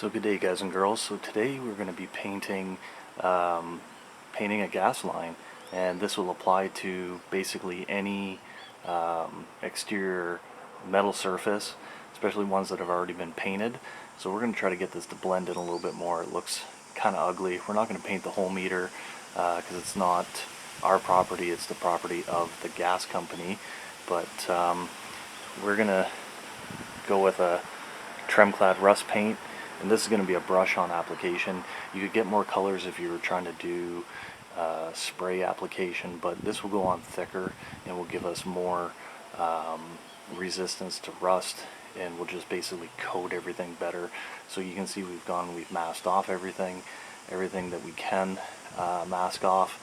So good day, guys and girls. So today we're going to be painting a gas line, and this will apply to basically any exterior metal surface, especially ones that have already been painted. So we're going to try to get this to blend in a little bit more. It looks kind of ugly. We're not going to paint the whole meter because it's not our property, it's the property of the gas company. But we're going to go with a Tremclad rust paint, and this is going to be a brush on application. You could get more colors if you were trying to do spray application, but this will go on thicker and will give us more resistance to rust, and we'll just basically coat everything better. So you can see we've masked off everything that we can mask off.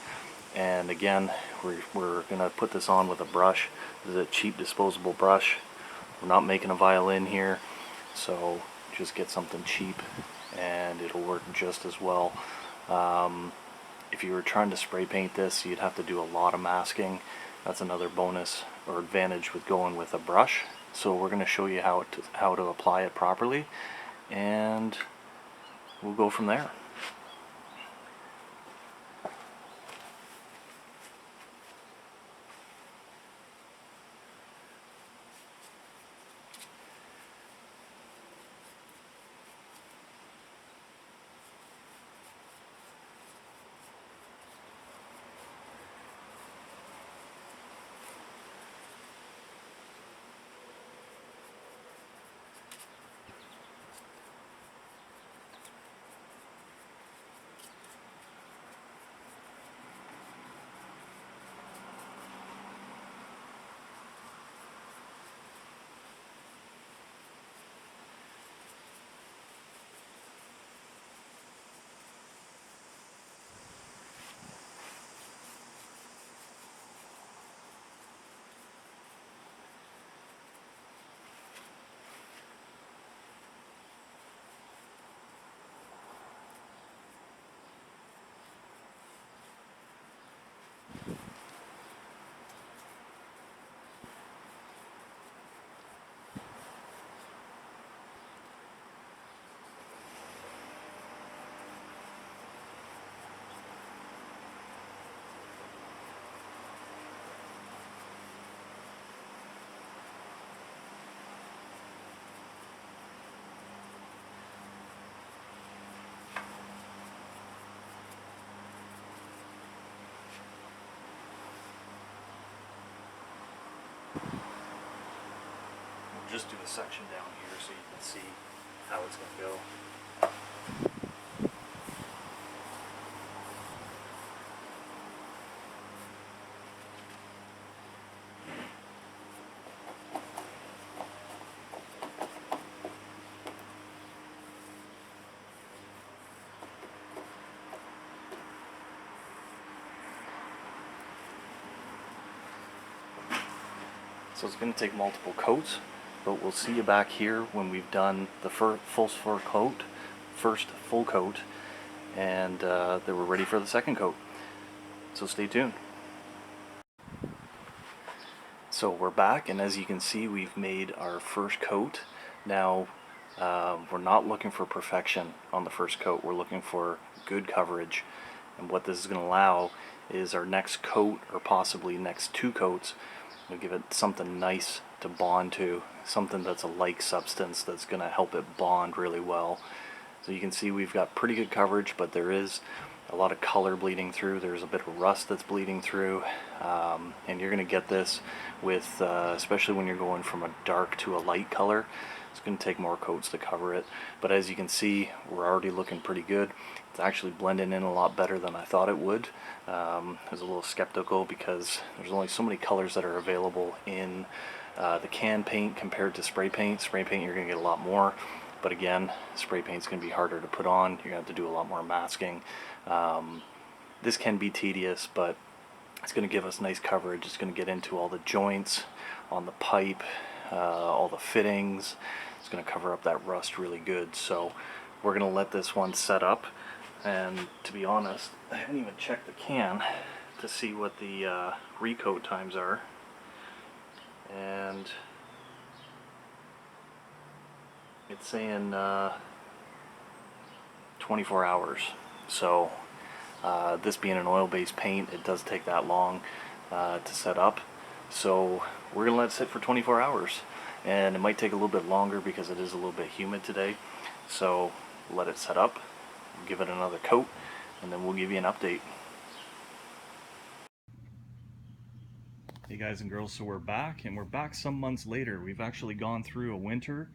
And again, we're going to put this on with a brush. This is a cheap disposable brush. We're not making a violin here, so just get something cheap and it'll work just as well. If you were trying to spray paint this, you'd have to do a lot of masking. That's another bonus or advantage with going with a brush. So we're going to show you how to apply it properly, and we'll go from there. Just do a section down here so you can see how it's going to go. So it's going to take multiple coats, but we'll see you back here when we've done the first full coat, and that we're ready for the second coat. So stay tuned. So we're back, and as you can see, we've made our first coat. Now we're not looking for perfection on the first coat, we're looking for good coverage. And what this is going to allow is our next coat, or possibly next two coats, we'll give it something nice to bond to, something that's a like substance that's going to help it bond really well. So you can see we've got pretty good coverage, but there is a lot of color bleeding through. There's a bit of rust that's bleeding through, and you're going to get this with, especially when you're going from a dark to a light color. It's going to take more coats to cover it, but as you can see, we're already looking pretty good. It's actually blending in a lot better than I thought it would. I was a little skeptical because there's only so many colors that are available in the can paint compared to spray paint. Spray paint, you're going to get a lot more, but again, spray paint's going to be harder to put on. You're going to have to do a lot more masking. This can be tedious, but it's going to give us nice coverage. It's going to get into all the joints on the pipe, all the fittings. It's going to cover up that rust really good. So we're going to let this one set up, and to be honest, I haven't even checked the can to see what the recoat times are, and it's saying 24 hours. So this being an oil-based paint, it does take that long to set up. So we're gonna let it sit for 24 hours, and it might take a little bit longer because it is a little bit humid today. So let it set up, give it another coat, and then we'll give you an update. Hey guys and girls, so we're back, and we're back some months later. We've actually gone through a winter,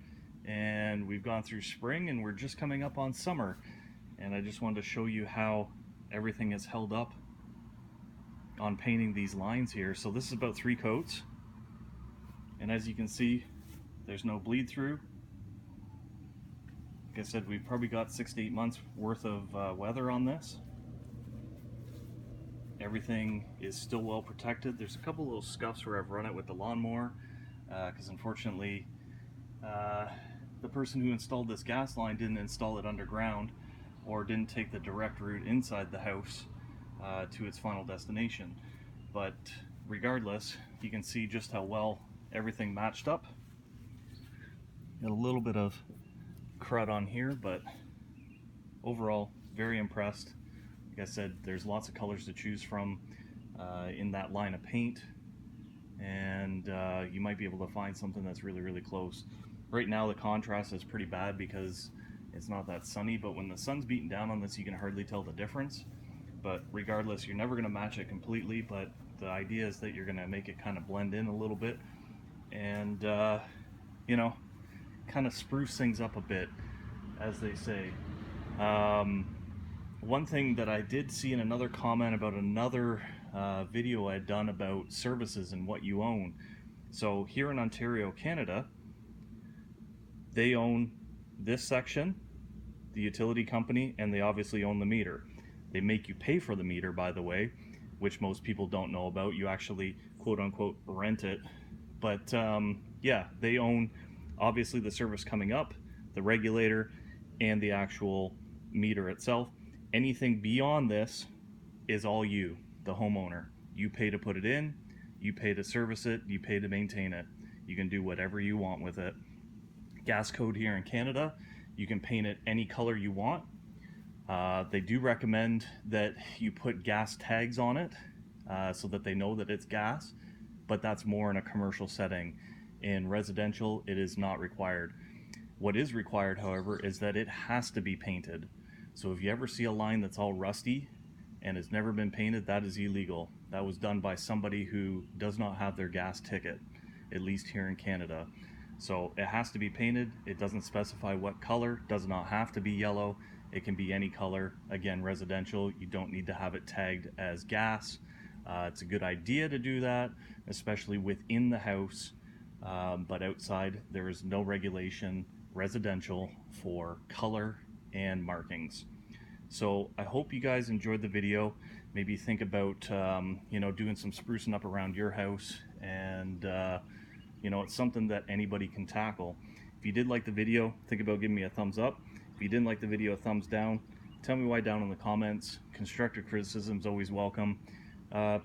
and we've gone through spring, and we're just coming up on summer. And I just wanted to show you how everything has held up on painting these lines here. So this is about 3 coats, and as you can see, there's no bleed through. Like I said, we've probably got 6 to 8 months worth of weather on this. Everything is still well protected. There's a couple little scuffs where I've run it with the lawnmower because unfortunately the person who installed this gas line didn't install it underground, or didn't take the direct route inside the house to its final destination. But regardless, you can see just how well everything matched up. Got a little bit of crud on here, but overall very impressed. Like I said, there's lots of colors to choose from in that line of paint, and you might be able to find something that's really close. Right now the contrast is pretty bad because it's not that sunny, but when the sun's beating down on this, you can hardly tell the difference. But regardless, you're never going to match it completely, but the idea is that you're going to make it kind of blend in a little bit, and you know, kind of spruce things up a bit, as they say. One thing that I did see in another comment about another video I had done about services and what you own. So here in Ontario, Canada, they own this section, the utility company, and they obviously own the meter. They make you pay for the meter, by the way, which most people don't know about. You actually, quote unquote, rent it. But yeah, they own obviously the service coming up, the regulator, and the actual meter itself. Anything beyond this is all you, the homeowner. You pay to put it in, you pay to service it, you pay to maintain it. You can do whatever you want with it. Gas code here in Canada, you can paint it any color you want. They do recommend that you put gas tags on it so that they know that it's gas, but that's more in a commercial setting. In residential, it is not required. What is required, however, is that it has to be painted. So if you ever see a line that's all rusty and has never been painted, that is illegal. That was done by somebody who does not have their gas ticket, at least here in Canada. So it has to be painted. It doesn't specify what color, does not have to be yellow. It can be any color. Again, residential, you don't need to have it tagged as gas. It's a good idea to do that, especially within the house, but outside there is no regulation, residential, for color and markings. So I hope you guys enjoyed the video. Maybe think about you know, doing some sprucing up around your house, and you know, it's something that anybody can tackle. If you did like the video, think about giving me a thumbs up. If you didn't like the video, a thumbs down. Tell me why down in the comments. Constructive criticism is always welcome.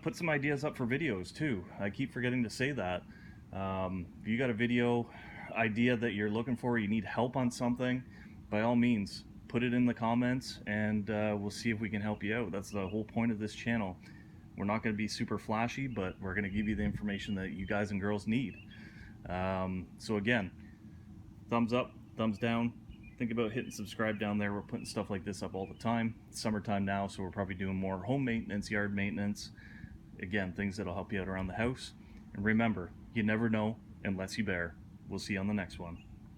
Put some ideas up for videos too. I keep forgetting to say that. If you got a video idea that you're looking for, you need help on something, by all means, put it in the comments, and we'll see if we can help you out. That's the whole point of this channel. We're not going to be super flashy, but we're going to give you the information that you guys and girls need. So again, thumbs up, thumbs down. Think about hitting subscribe down there. We're putting stuff like this up all the time. It's summertime now, so we're probably doing more home maintenance, yard maintenance. Again, things that'll help you out around the house. And remember, you never know unless you bear. We'll see you on the next one.